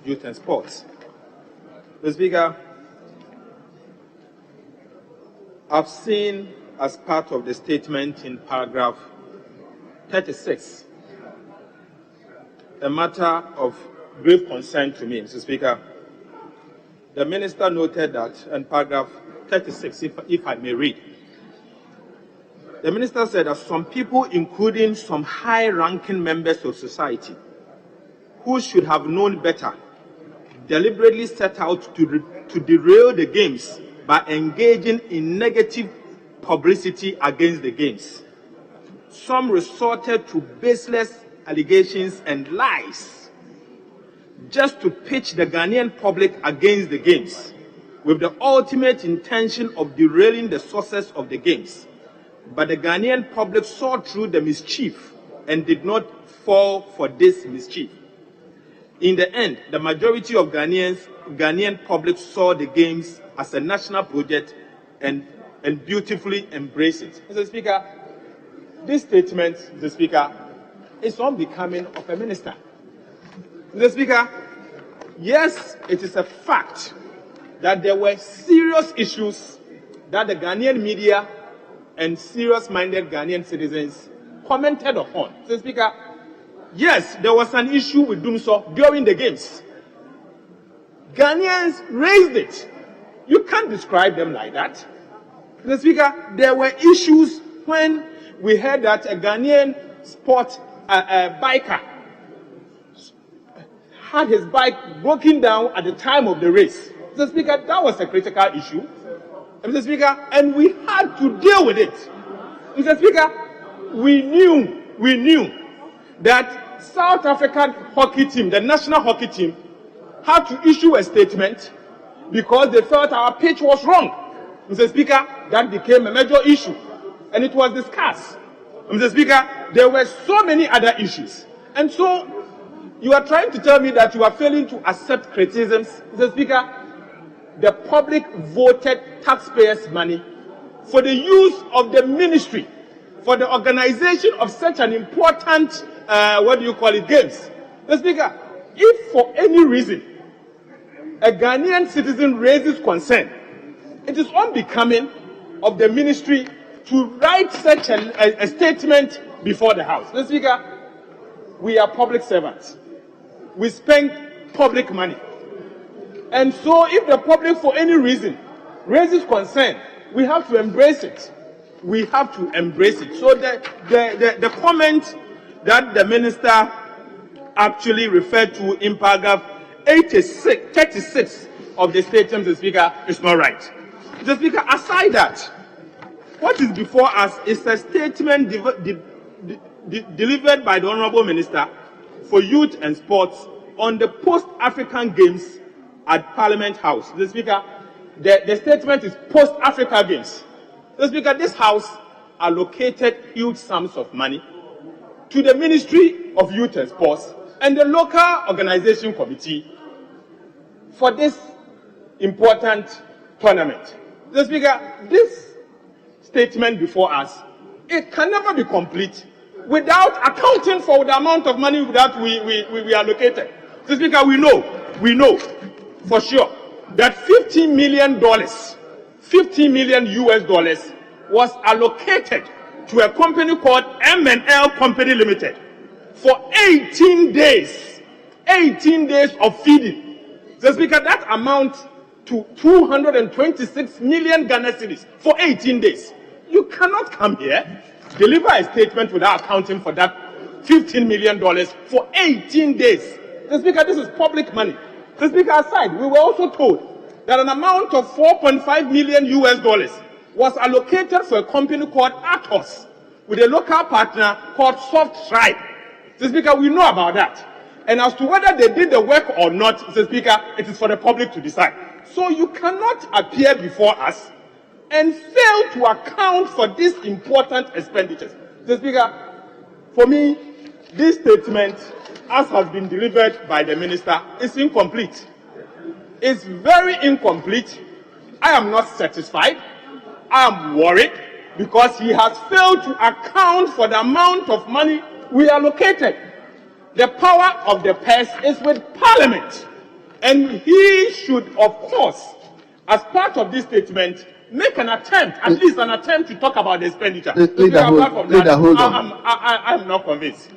Youth and Sports. Mr. Speaker, I've seen as part of the statement in paragraph 36 a matter of grave concern to me, Mr. Speaker. The minister noted that in paragraph 36, if I may read, the minister said that some people, including some high-ranking members of society, who should have known better, deliberately set out to derail the games by engaging in negative publicity against the games. Some resorted to baseless allegations and lies just to pitch the Ghanaian public against the games, with the ultimate intention of derailing the success of the games. But the Ghanaian public saw through the mischief and did not fall for this mischief. In the end, the majority of Ghanaian public saw the games as a national project and beautifully embraced it. Mr. Speaker, this statement, Mr. Speaker, is unbecoming of a minister. Mr. Speaker, yes, it is a fact that there were serious issues that the Ghanaian media and serious-minded Ghanaian citizens commented upon. Mr. Speaker, yes, there was an issue with Dumso during the games. Ghanaians raised it. You can't describe them like that. Mr. Speaker, there were issues when we heard that a Ghanaian sport biker had his bike broken down at the time of the race. Mr. Speaker, that was a critical issue. Mr. Speaker, and we had to deal with it. Mr. Speaker, we knew that South African hockey team, the national hockey team, had to issue a statement because they felt our pitch was wrong. Mr. Speaker, that became a major issue, and it was discussed. Mr. Speaker, there were so many other issues. And so, you are trying to tell me that you are failing to accept criticisms. Mr. Speaker, the public voted taxpayers' money for the use of the ministry, for the organization of such an important, games. Mr. Speaker, if for any reason a Ghanaian citizen raises concern, it is unbecoming of the ministry to write such a statement before the House. Mr. Speaker, we are public servants. We spend public money. And so if the public for any reason raises concern, we have to embrace it. We have to embrace it. So the comment that the minister actually referred to in paragraph 36 of the statement, Mr. Speaker, is not right. Mr. Speaker, aside that, what is before us is a statement delivered by the Honorable Minister for Youth and Sports on the post-African Games at Parliament House. Mr. Speaker, the statement is post-Africa Games. Mr. Speaker, this House allocated huge sums of money to the Ministry of Youth and Sports and the local organization committee for this important tournament. Mr. Speaker, this statement before us, it can never be complete without accounting for the amount of money that we allocated. Mr. Speaker, we know for sure that $15 million US was allocated to a company called M&L Company Limited for 18 days of feeding. Mr. Speaker, that amounts to 226 million Ghana cedis for 18 days. You cannot come here, deliver a statement without accounting for that $15 million for 18 days. Mr. Speaker, this is public money. Mr. Speaker, aside, we were also told that an amount of $4.5 million US was allocated for a company called Atos with a local partner called Soft Stripe. Mr. Speaker, we know about that. And as to whether they did the work or not, Mr. Speaker, it is for the public to decide. So you cannot appear before us and fail to account for these important expenditures. Mr. Speaker, for me, this statement, as has been delivered by the minister, is incomplete. It's very incomplete. I am not satisfied. I am worried because he has failed to account for the amount of money we allocated. The power of the purse is with Parliament. And he should, of course, as part of this statement, make an attempt, at least an attempt to talk about the expenditure. Apart from that, I'm not convinced.